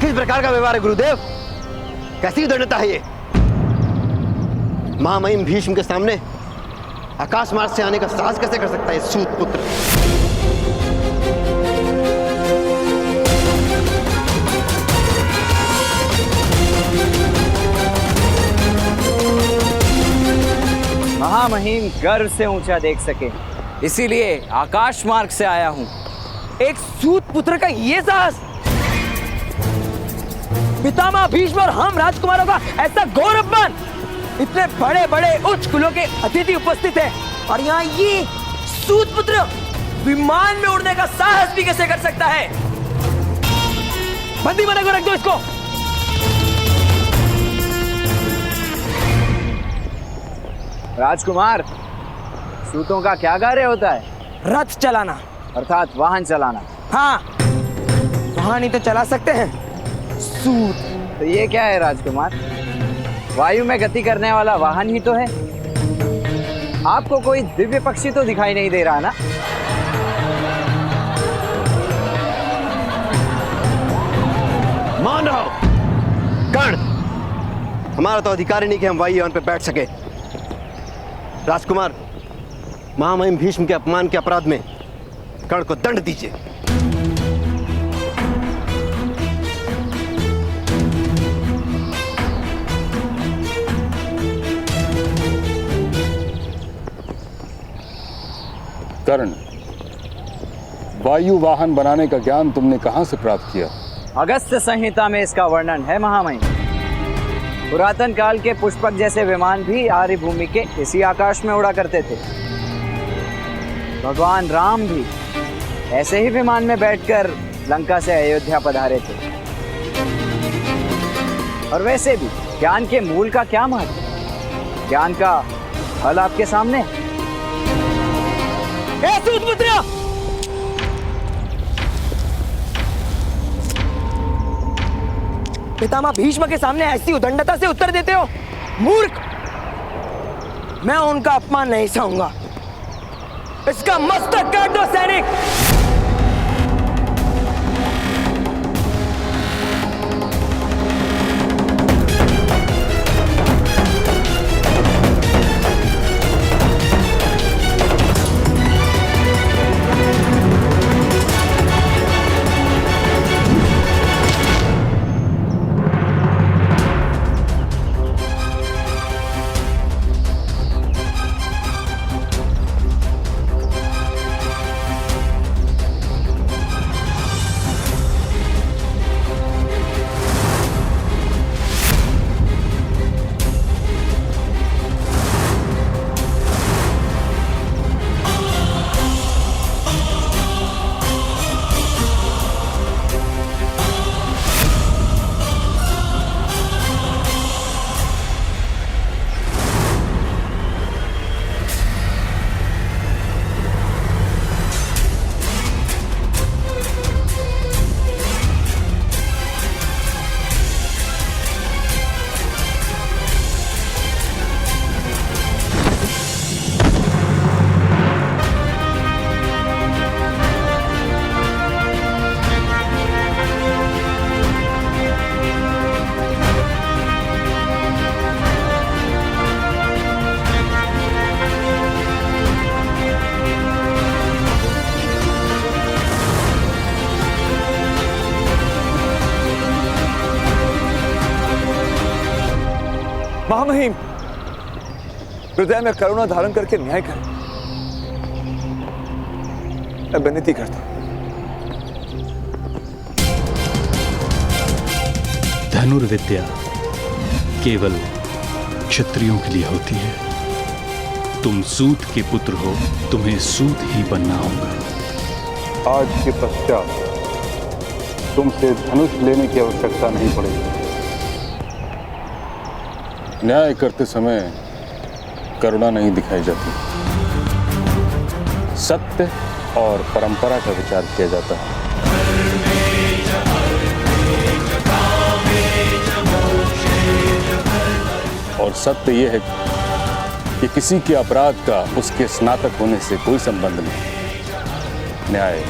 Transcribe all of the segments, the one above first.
किस प्रकार का व्यवहार है गुरुदेव? कैसी दृढ़ता है ये? महामहिम भीष्म के सामने आकाश मार्ग से आने का साहस कैसे कर सकता है सूत पुत्र? महामहिम गर्व से ऊंचा देख सके, इसीलिए आकाश मार्ग से आया हूं। एक सूत पुत्र का ये साहस! पितामह भीष्म और हम राजकुमारों का ऐसा गौरवमान! इतने बड़े बड़े उच्च कुलों के अतिथि उपस्थित हैं और यहाँ ये सूत पुत्र विमान में उड़ने का साहस भी कैसे कर सकता है? बंदी बना कर रख दो इसको। राजकुमार, सूतों का क्या कार्य होता है? रथ चलाना, अर्थात वाहन चलाना। हाँ, वाहन ही तो चला सकते हैं सूत। तो ये क्या है राजकुमार? वायु में गति करने वाला वाहन ही तो है। आपको कोई दिव्य पक्षी तो दिखाई नहीं दे रहा ना? मान रहा हूं कर्ण, हमारा तो अधिकार ही नहीं कि हम वायुयान पे बैठ सके। राजकुमार, महामहिम भीष्म के अपमान के अपराध में कर्ण को दंड दीजिए। कर्ण, वायु वाहन बनाने का ज्ञान तुमने कहां से प्राप्त किया? अगस्त्य संहिता में इसका वर्णन है महामहिम। पुरातन काल के पुष्पक जैसे विमान भी आर्य भूमि के इसी आकाश में उड़ा करते थे। भगवान राम भी ऐसे ही विमान में बैठकर लंका से अयोध्या पधारे थे। और वैसे भी ज्ञान के मूल का क्या महत्व? ज्ञान का फल आपके सामने। पितामह भीष्म के सामने ऐसी उदंडता से उत्तर देते हो? मूर्ख! मैं उनका अपमान नहीं सहूंगा। इसका मस्तक काट दो सैनिक। महामहिम, हृदय में करुणा धारण करके न्याय करें। मैं विनती करता हूं। धनुर्विद्या केवल क्षत्रियों के लिए होती है। तुम सूत के पुत्र हो, तुम्हें सूत ही बनना होगा। आज के पश्चात तुमसे धनुष लेने की आवश्यकता नहीं पड़ेगी। न्याय करते समय करुणा नहीं दिखाई जाती, सत्य और परंपरा का विचार किया जाता है। और सत्य यह है कि किसी के अपराध का उसके स्नातक होने से कोई संबंध नहीं। न्याय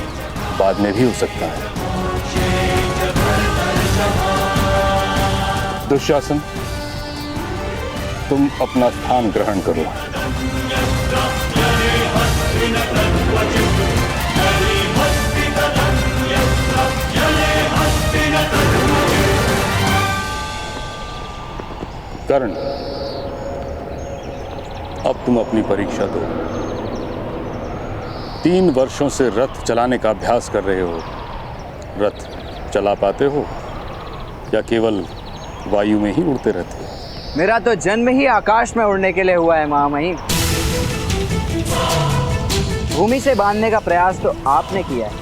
बाद में भी हो सकता है। दुशासन, तुम अपना स्थान ग्रहण करो। कर्ण, अब तुम अपनी परीक्षा दो। 3 वर्षों से रथ चलाने का अभ्यास कर रहे हो। रथ चला पाते हो या केवल वायु में ही उड़ते रहते हो? मेरा तो जन्म ही आकाश में उड़ने के लिए हुआ है महामहिम। भूमि से बांधने का प्रयास तो आपने किया है।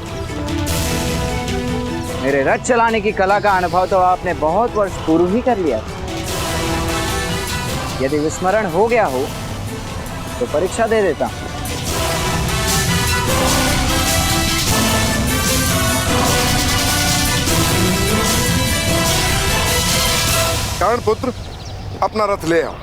मेरे रथ चलाने की कला का अनुभव तो आपने बहुत वर्ष पूर्व ही कर लिया। यदि विस्मरण हो गया हो तो परीक्षा दे देता हूं। कर्ण पुत्र, अपना रथ ले आओ।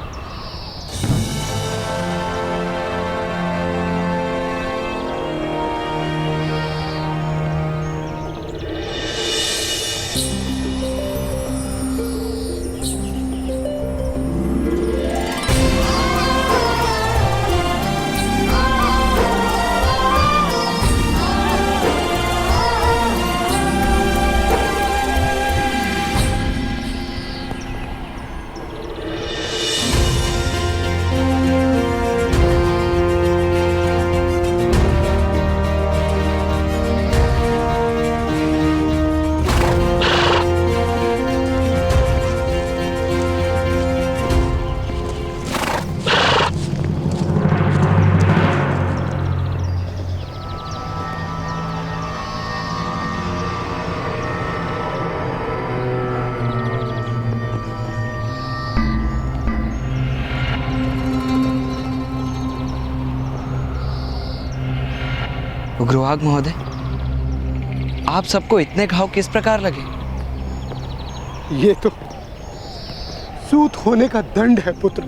उग्रवाद महोदय, आप सबको इतने घाव किस प्रकार लगे? ये तो सूत होने का दंड है पुत्र।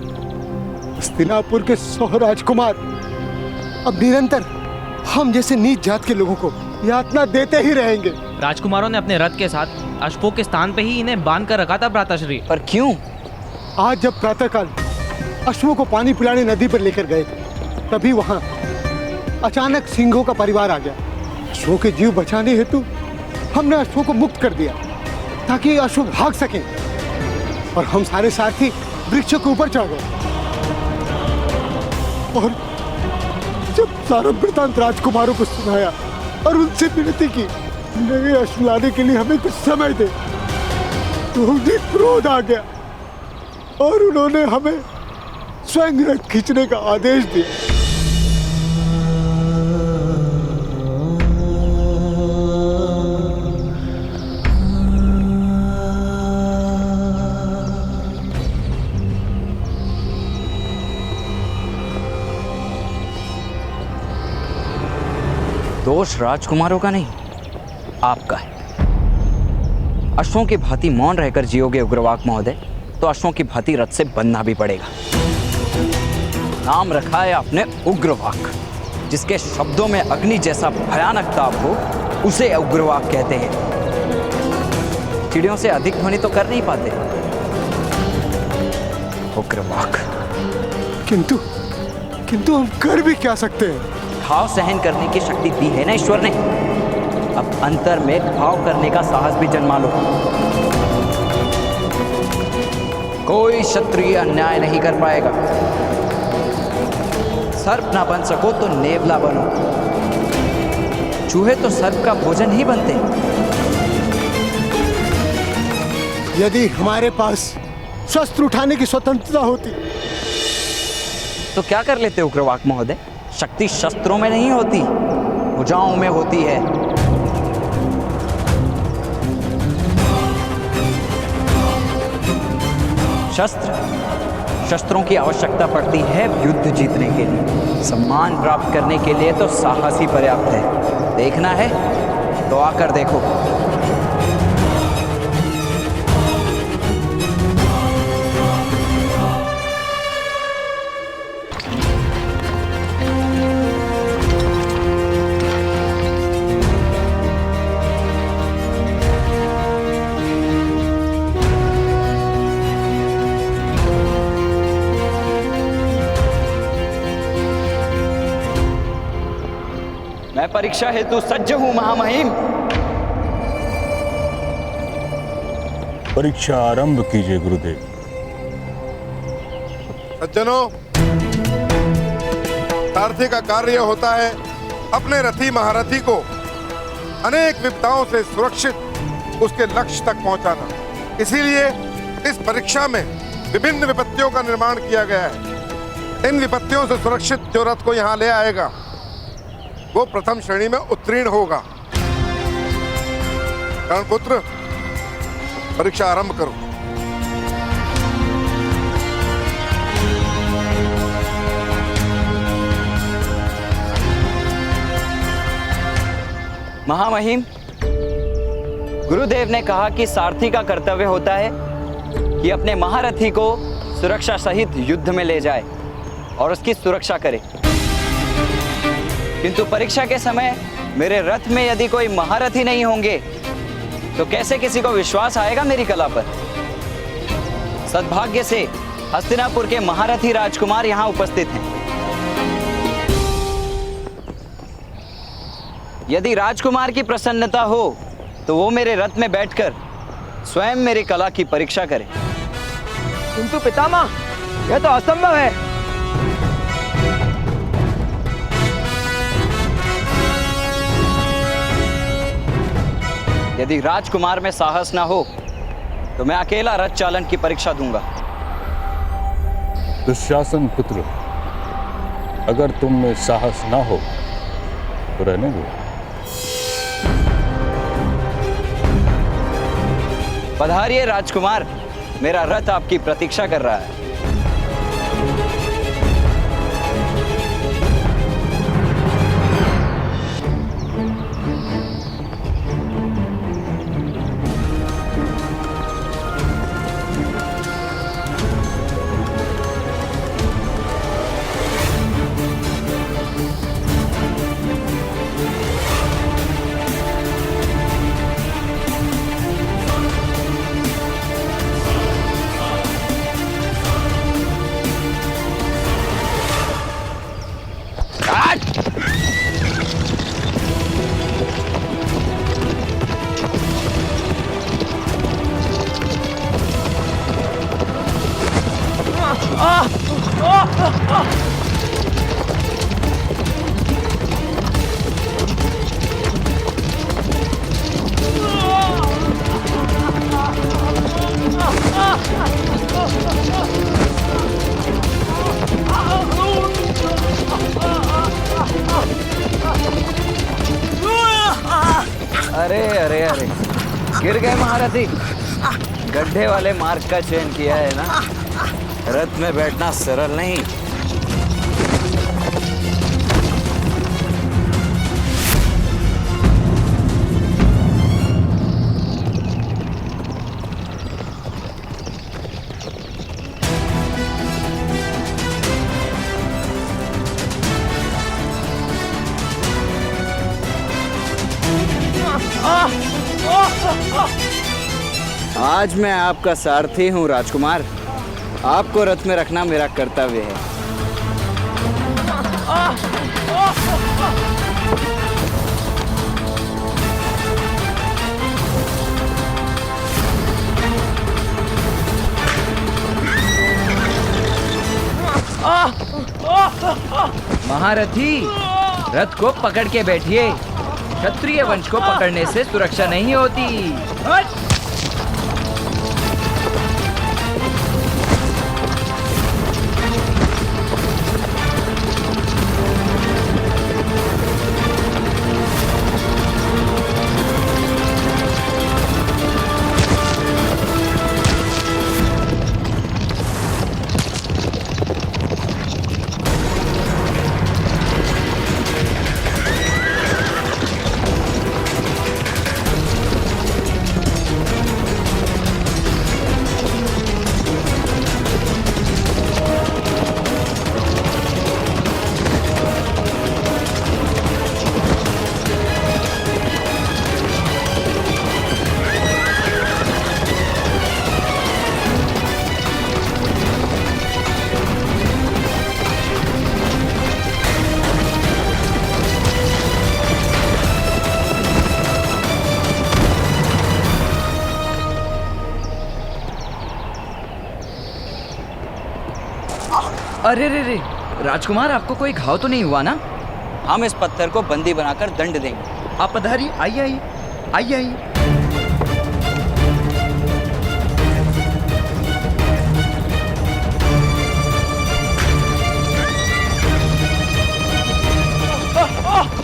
हस्तिनापुर के 100 राजकुमार अब निरंतर हम जैसे नीच जात के लोगों को यातना देते ही रहेंगे। राजकुमारों ने अपने रथ के साथ अश्वों के स्थान पे ही इन्हें बांध कर रखा था भ्राताश्री। पर क्यों? आज जब प्रातःकाल अश्वों को पानी पिलाने नदी पर लेकर गए थे, तभी वहां अचानक सिंहों का परिवार आ गया। अश्वों के जीव बचाने हेतु हमने अश्वों को मुक्त कर दिया ताकि अश्व भाग सकें, और हम सारे सारथी वृक्षों के ऊपर चढ़ गए। और जब सारा वृतांत राजकुमारों को सुनाया और उनसे विनती की नए अश्व लाने के लिए हमें कुछ समय दे, तो उन्हें क्रोध आ गया और उन्होंने हमें स्वयं रथ खींचने का आदेश दिया। दोष राजकुमारों का नहीं, आपका है। अश्वों की भांति मौन रहकर जियोगे उग्रवाक महोदय, तो अश्वों की भांति रथ से बनना भी पड़ेगा। नाम रखा है आपने उग्रवाक। जिसके शब्दों में अग्नि जैसा भयानक ताप हो, उसे उग्रवाक कहते हैं। चिड़ियों से अधिक ध्वनि तो कर नहीं पाते। उग्रवाक। किंतु हम कर भी क्या सकते हैं? घाव सहन करने की शक्ति दी है ना ईश्वर ने। अब अंतर में घाव करने का साहस भी जन्मा लो। कोई क्षत्रिय अन्याय नहीं कर पाएगा। सर्प ना बन सको तो नेवला बनो। चूहे तो सर्प का भोजन ही बनते। यदि हमारे पास शस्त्र उठाने की स्वतंत्रता होती तो क्या कर लेते उग्रवाक महोदय? शक्ति शस्त्रों में नहीं होती, भुजाओं में होती है। शस्त्रों की आवश्यकता पड़ती है युद्ध जीतने के लिए। सम्मान प्राप्त करने के लिए तो साहस ही पर्याप्त है। देखना है तो आकर देखो। परीक्षा हेतु सज्ज हूं महामहिम। परीक्षा आरंभ कीजिए गुरुदेव। सज्जनों, सारथी का कार्य होता है अपने रथी महारथी को अनेक विपदाओं से सुरक्षित उसके लक्ष्य तक पहुंचाना। इसीलिए इस परीक्षा में विभिन्न विपत्तियों का निर्माण किया गया है। इन विपत्तियों से सुरक्षित जो रथ को यहाँ ले आएगा वो प्रथम श्रेणी में उत्तीर्ण होगा। कर्णपुत्र, परीक्षा आरंभ करो। महामहिम, गुरुदेव ने कहा कि सारथी का कर्तव्य होता है कि अपने महारथी को सुरक्षा सहित युद्ध में ले जाए और उसकी सुरक्षा करे। किंतु परीक्षा के समय मेरे रथ में यदि कोई महारथी नहीं होंगे तो कैसे किसी को विश्वास आएगा मेरी कला पर? सद्भाग्य से हस्तिनापुर के महारथी राजकुमार यहाँ उपस्थित हैं। यदि राजकुमार की प्रसन्नता हो तो वो मेरे रथ में बैठकर स्वयं मेरी कला की परीक्षा करें। किंतु पितामह, यह तो असंभव है। यदि राजकुमार में साहस ना हो तो मैं अकेला रथ चालन की परीक्षा दूंगा। दुशासन पुत्र, अगर तुम में साहस ना हो तो रहने दो। पधारिए राजकुमार, मेरा रथ आपकी प्रतीक्षा कर रहा है। अरे अरे अरे, गिर गए महारथी। गड्ढे वाले मार्ग का चयन किया है ना। रथ में बैठना सरल नहीं। आज मैं आपका सारथी हूं राजकुमार। आपको रथ में रखना मेरा कर्तव्य है। महारथी, रथ को पकड़ के बैठिए। क्षत्रिय वंश को पकड़ने से सुरक्षा नहीं होती। अरे रे रे, राजकुमार आपको कोई घाव तो नहीं हुआ ना? हम इस पत्थर को बंदी बनाकर दंड देंगे। आप पधारिए, आइए आइए आइए आइए।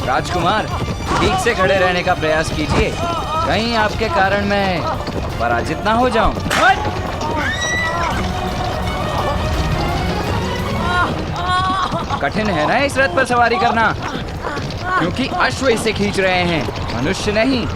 राजकुमार, ठीक से खड़े रहने का प्रयास कीजिए, कहीं आपके कारण मैं पराजित ना हो जाऊं। कठिन है ना इस रथ पर सवारी करना, क्योंकि अश्व इसे खींच रहे हैं, मनुष्य नहीं।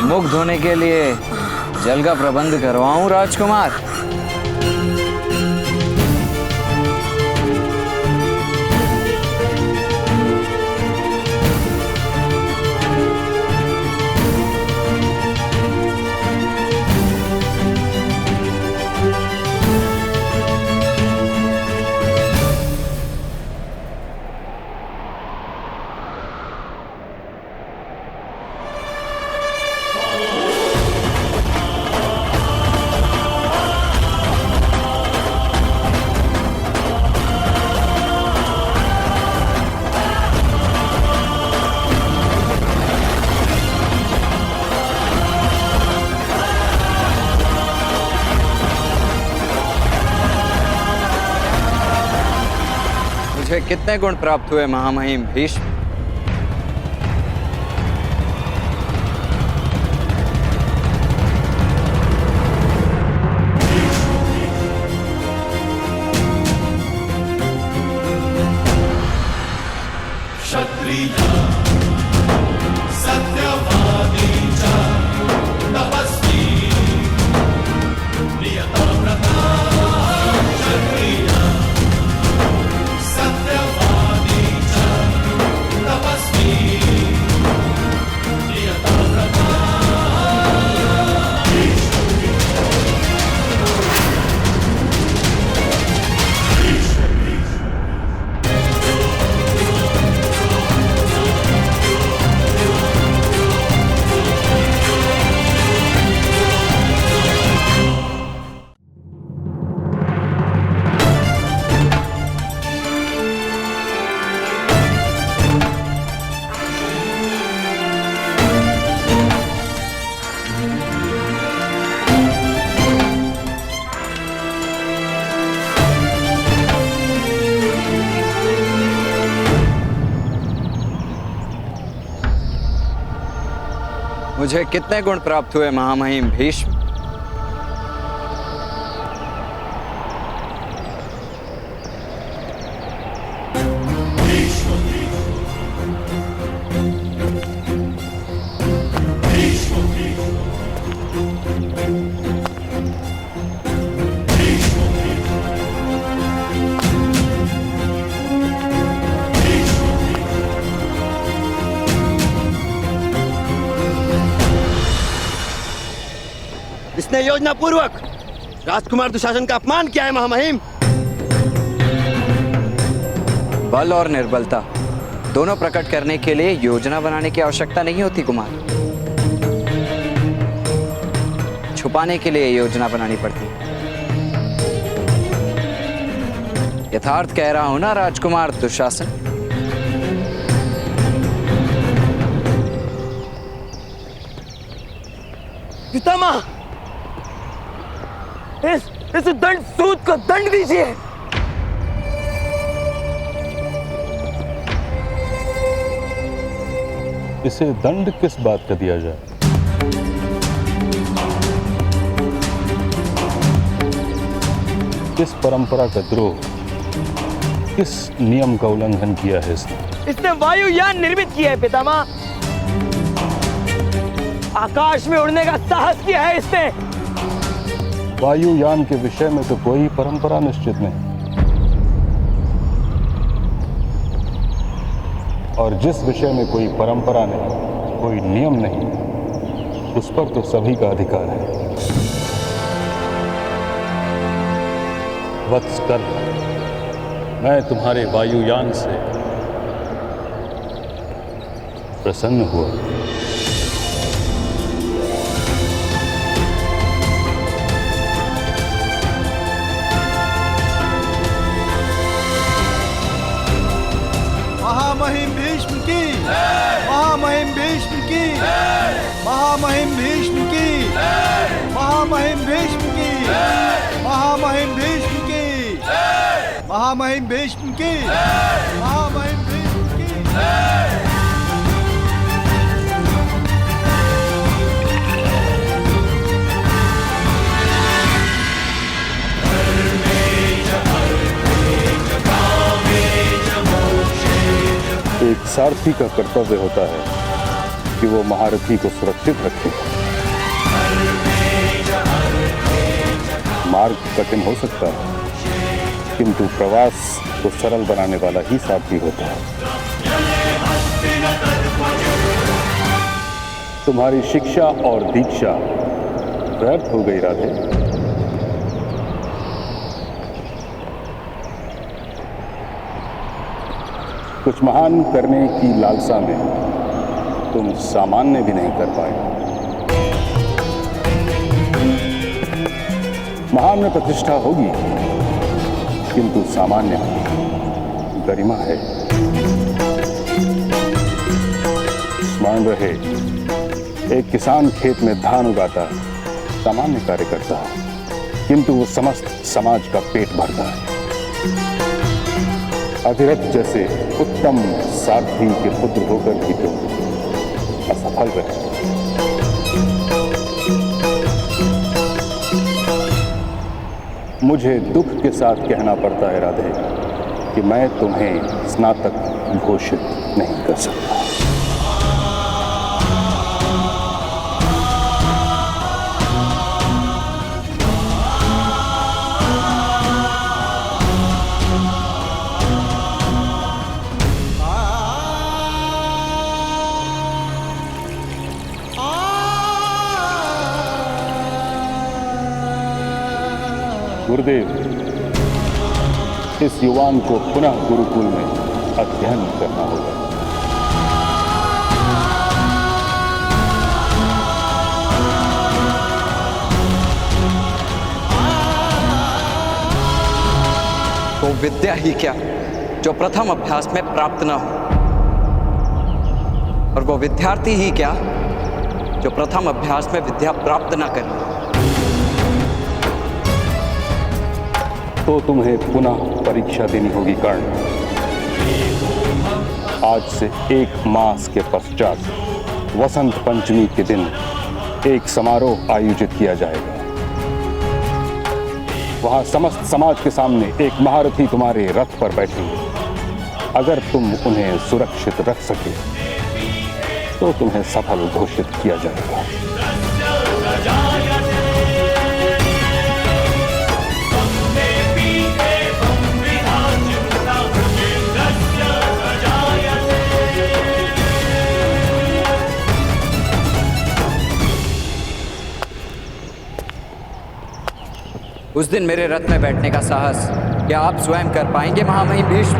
मुख धोने के लिए जल का प्रबंध करवाऊं राजकुमार? मुझे कितने गुण प्राप्त हुए महामहिम भीष्म? मुझे कितने गुण प्राप्त हुए महामहिम भीष्म? इसने योजना पूर्वक राजकुमार दुशासन का अपमान किया है महामहिम। बल और निर्बलता दोनों प्रकट करने के लिए योजना बनाने की आवश्यकता नहीं होती कुमार। छुपाने के लिए योजना बनानी पड़ती। यथार्थ कह रहा हूं ना राजकुमार दुशासन? पितामह, इस दंड सूद को दंड दीजिए। इसे दंड किस बात का दिया जाए? किस परंपरा का द्रोह, किस नियम का उल्लंघन किया है इसने वायुयान निर्मित किया है पितामह। आकाश में उड़ने का साहस किया है इसने। वायुयान के विषय में तो कोई परंपरा निश्चित नहीं, और जिस विषय में कोई परंपरा नहीं, कोई नियम नहीं, उस पर तो सभी का अधिकार है। वत्स कर्ण, मैं तुम्हारे वायुयान से प्रसन्न हुआ। महामहिम भीष्म की, महामहिम भीष्म की, महामहिम भीष्म की, महामहिम भीष्म की, महामहिम भीष्म की, महामहिम भीष्म की, महामहिम भीष्म की। एक सारथी का कर्तव्य होता है कि वो महारथी को सुरक्षित रखे। मार्ग कठिन हो सकता है, किंतु प्रवास को सरल बनाने वाला ही सारथी होता है। तुम्हारी शिक्षा और दीक्षा व्यर्थ हो गई राधे। कुछ महान करने की लालसा में तुम सामान्य भी नहीं कर पाए। महान में प्रतिष्ठा होगी, किंतु सामान्य गरिमा है। स्मरण रहे, एक किसान खेत में धान उगाता है, सामान्य कार्य करता है, किंतु वो समस्त समाज का पेट भरता है। अधिरथ जैसे उत्तम सारथी के पुत्र होकर भी तुम असफल रहे। मुझे दुख के साथ कहना पड़ता है राधे कि मैं तुम्हें स्नातक घोषित नहीं कर सकता। गुरुदेव, इस युवान को पुनः गुरुकुल में अध्ययन करना होगा। वो विद्या ही क्या जो प्रथम अभ्यास में प्राप्त न हो, और वो विद्यार्थी ही क्या जो प्रथम अभ्यास में विद्या प्राप्त न करे। तो तुम्हें पुनः परीक्षा देनी होगी कर्ण। आज से 1 मास के पश्चात वसंत पंचमी के दिन एक समारोह आयोजित किया जाएगा। वहां समस्त समाज के सामने एक महारथी तुम्हारे रथ पर बैठेंगे। अगर तुम उन्हें सुरक्षित रख सके तो तुम्हें सफल घोषित किया जाएगा। उस दिन मेरे रथ में बैठने का साहस क्या आप स्वयं कर पाएंगे महामहिम भीष्म?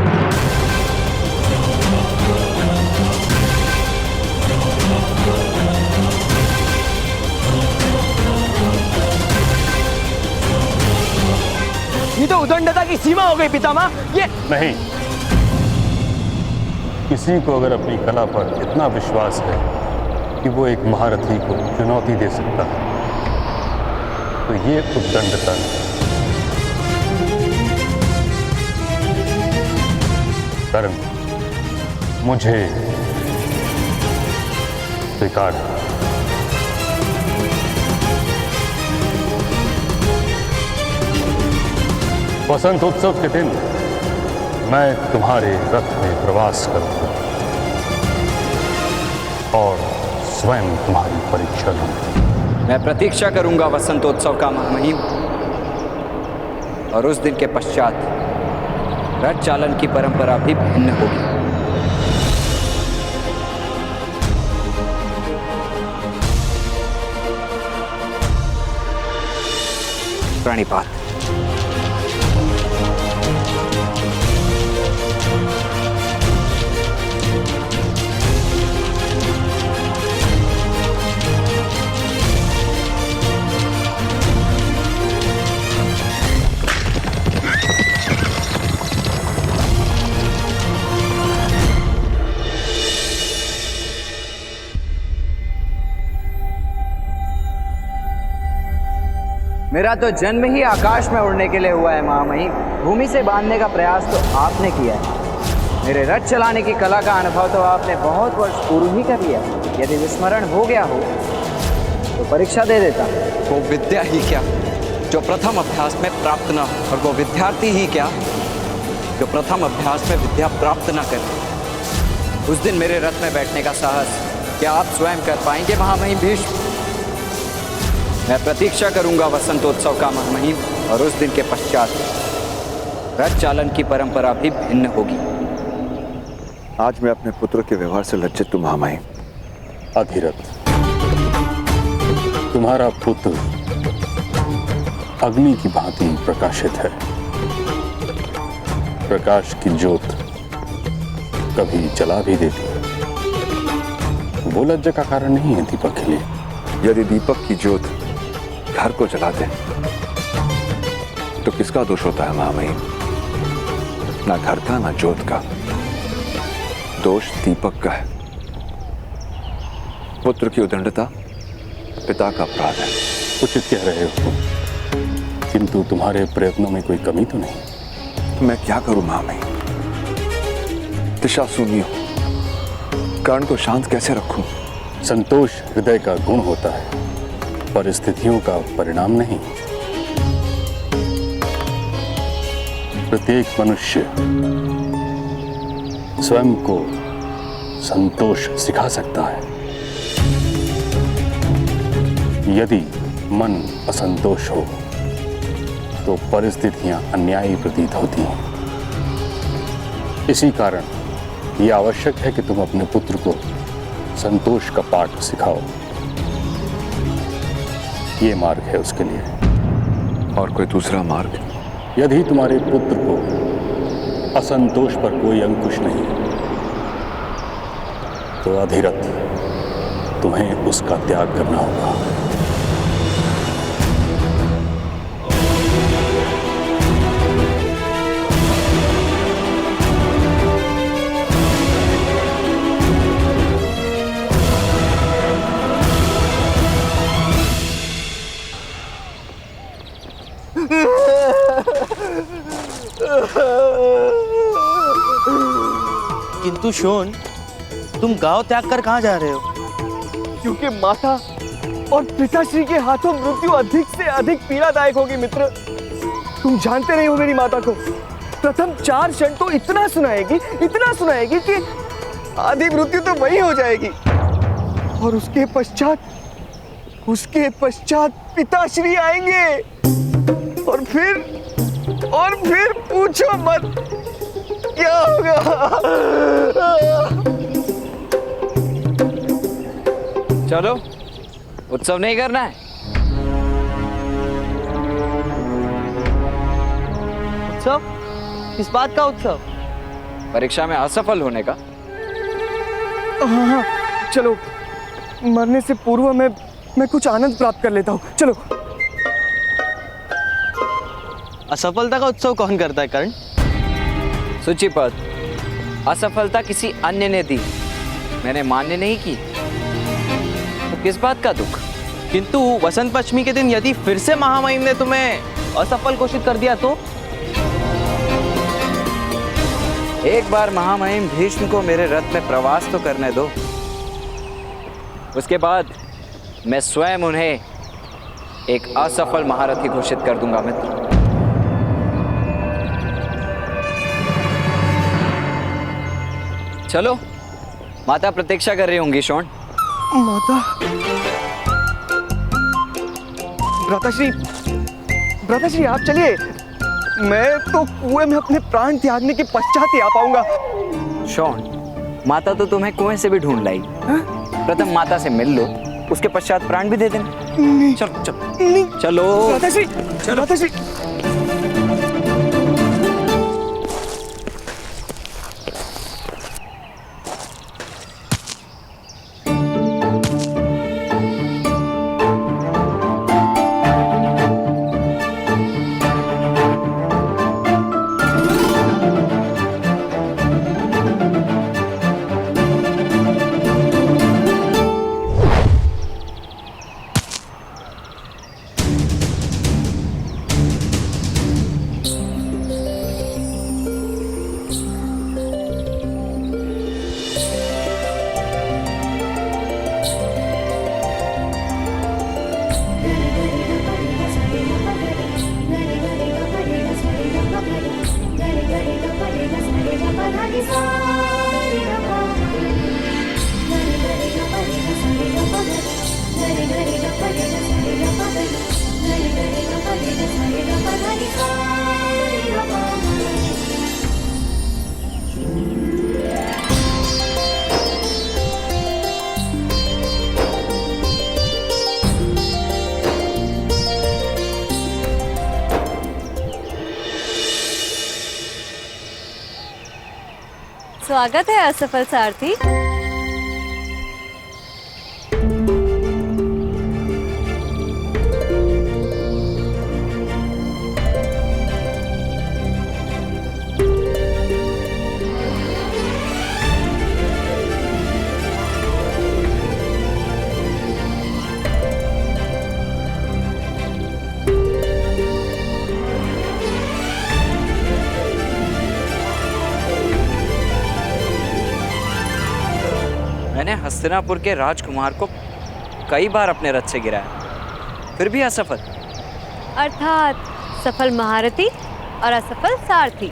ये तो उदंडता की सीमा हो गई पितामह। ये नहीं, किसी को अगर अपनी कला पर इतना विश्वास है कि वो एक महारथी को चुनौती दे सकता है तो ये उद्दंडता नहीं। कर्ण, मुझे स्वीकार है। वसंत उत्सव के दिन मैं तुम्हारे रथ में प्रवास करूंगा और स्वयं तुम्हारी परीक्षा लूंगा। मैं प्रतीक्षा करूंगा वसंतोत्सव का महामहिम, और उस दिन के पश्चात रथ चालन की परंपरा भी भिन्न होगी। प्रणिपात। मेरा तो जन्म ही आकाश में उड़ने के लिए हुआ है महामहिम। भूमि से बांधने का प्रयास तो आपने किया है। मेरे रथ चलाने की कला का अनुभव तो आपने बहुत वर्ष पूर्व ही कर लिया। यदि विस्मरण हो गया हो तो परीक्षा दे देता। वो विद्या ही क्या जो प्रथम अभ्यास में प्राप्त न हो, और वो विद्यार्थी ही क्या जो प्रथम अभ्यास में विद्या प्राप्त न करे। उस दिन मेरे रथ में बैठने का साहस क्या आप स्वयं कर पाएंगे महामहिम भीष्म? मैं प्रतीक्षा करूंगा वसंतोत्सव का महामहिम, और उस दिन के पश्चात रथ चालन की परंपरा भी भिन्न होगी। आज मैं अपने पुत्र के व्यवहार से लज्जित हूं महामहिम। अधिरथ, तुम्हारा पुत्र अग्नि की भांति प्रकाशित है। प्रकाश की ज्योत कभी जला भी देती है। वो लज्जा का कारण नहीं है दीपक के लिए। यदि दीपक की ज्योत घर को जला दे तो किसका दोष होता है महामहिम? ना घर का ना ज्योत का, दोष दीपक का है। पुत्र की उदंडता पिता का अपराध है। उचित कह रहे हो, किंतु तुम्हारे प्रयत्नों में कोई कमी तो नहीं। तो मैं क्या करूं महामहिम? दिशा शून्य हूं, कर्ण को शांत कैसे रखूं? संतोष हृदय का गुण होता है, परिस्थितियों का परिणाम नहीं। प्रत्येक मनुष्य स्वयं को संतोष सिखा सकता है। यदि मन असंतोष हो तो परिस्थितियां अन्यायी प्रतीत होती हैं। इसी कारण यह आवश्यक है कि तुम अपने पुत्र को संतोष का पाठ सिखाओ। ये मार्ग है उसके लिए। और कोई दूसरा मार्ग? यदि तुम्हारे पुत्र को असंतोष पर कोई अंकुश नहीं तो अधिरथ तुम्हें उसका त्याग करना होगा। किंतु शोन, तुम गांव त्याग कर कहां जा रहे हो? क्योंकि माता और पिताश्री के हाथों मृत्यु अधिक से अधिक पीड़ादायक होगी मित्र। तुम जानते नहीं हो मेरी माता को। प्रथम 4 क्षण तो इतना सुनाएगी कि आधी मृत्यु तो वही हो जाएगी, और उसके पश्चात पिताश्री आएंगे, और फिर पूछो मत क्या होगा। चलो, उत्सव नहीं करना है? उत्सव? किस बात का उत्सव? परीक्षा में असफल होने का। हाँ, चलो, मरने से पूर्व मैं कुछ आनंद प्राप्त कर लेता हूँ। चलो। असफलता का उत्सव कौन करता है कर्ण? सूचीपद, असफलता किसी अन्य ने दी, मैंने मान्य नहीं की, तो किस बात का दुख? किंतु वसंत पंचमी के दिन यदि फिर से महामहिम ने तुम्हें असफल घोषित कर दिया तो? एक बार महामहिम भीष्म को मेरे रथ में प्रवास तो करने दो, उसके बाद मैं स्वयं उन्हें एक असफल महारथी घोषित कर दूंगा मित्र। चलो, माता प्रतीक्षा कर रही होंगी शोण। माता, भ्राताश्री आप चलिए, मैं तो कुएं में अपने प्राण त्यागने के पश्चात ही आ पाऊंगा। शोण, माता तो तुम्हें कुएं से भी ढूंढ लाई। प्रथम माता से मिल लो, उसके पश्चात प्राण भी दे देना। चलो चलो चलो भ्राताश्री। स्वागत है असफल सारथी। मैंने हस्तिनापुर के राजकुमार को कई बार अपने रथ से गिराया, फिर भी असफल। अर्थात सफल महारथी और असफल सारथी।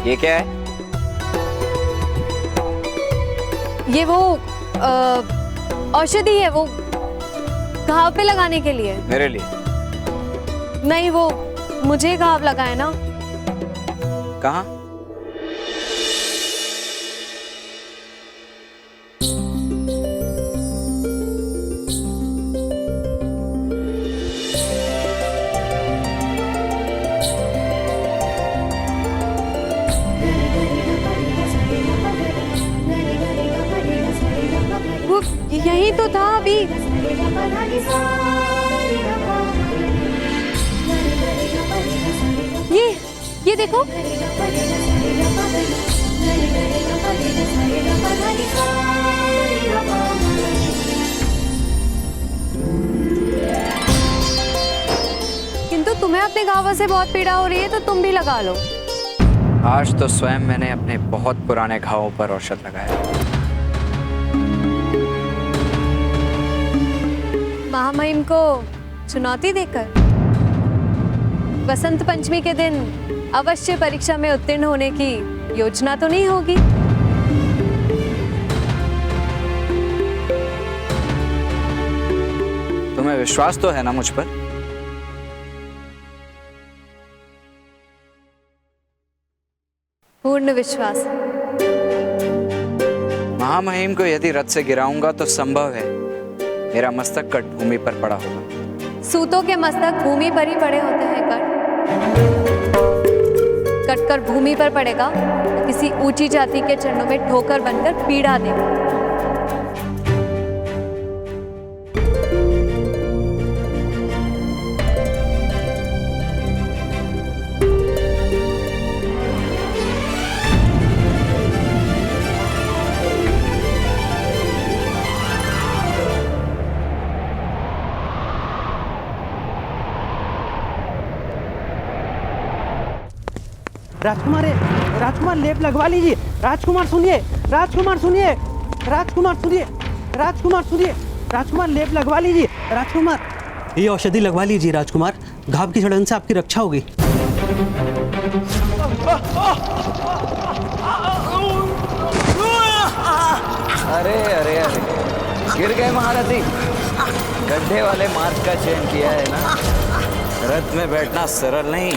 ये क्या है? ये वो औषधि है, वो घाव पे लगाने के लिए। मेरे लिए? नहीं, वो मुझे घाव लगाए ना। कहाँ? यही तो था अभी। ये देखो। किंतु तुम्हें अपने घावों से बहुत पीड़ा हो रही है, तो तुम भी लगा लो। आज तो स्वयं मैंने अपने बहुत पुराने घावों पर औषध लगाया। महामहिम को चुनौती देकर वसंत पंचमी के दिन अवश्य परीक्षा में उत्तीर्ण होने की योजना तो नहीं होगी? तुम्हें विश्वास तो है ना मुझ पर? पूर्ण विश्वास। महामहिम को यदि रथ से गिराऊंगा तो संभव है मेरा मस्तक कट भूमि पर पड़ा होगा। सूतों के मस्तक भूमि पर ही पड़े होते हैं। कट कर भूमि पर पड़ेगा तो किसी ऊंची जाति के चरणों में ठोकर बनकर पीड़ा देगा। राजकुमार राजकुमार लेप लगवा लीजिए। राजकुमार सुनिए, राजकुमार सुनिए, राजकुमार सुनिए, राजकुमार सुनिए, राजकुमार लेप लगवा लीजिए। राजकुमार ये औषधि लगवा लीजिए राजकुमार, घाव की सड़न से आपकी रक्षा होगी। अरे अरे अरे, गिर गए महारथी। गड्ढे वाले मार्ग का चयन किया है ना। रथ में बैठना सरल नहीं।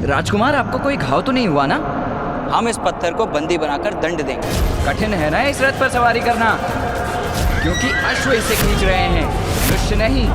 राजकुमार, आपको कोई घाव तो नहीं हुआ ना? हम इस पत्थर को बंदी बनाकर दंड देंगे। कठिन है ना इस रथ पर सवारी करना, क्योंकि अश्व इसे खींच रहे हैं, मनुष्य नहीं।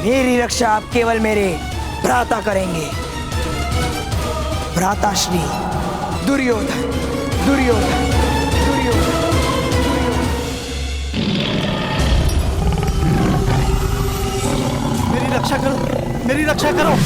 मेरी रक्षा आप केवल मेरे भ्राता करेंगे। भ्राताश्री दुर्योधन, दुर्योधन, दुर्योधन। मेरी रक्षा करो, मेरी रक्षा करो।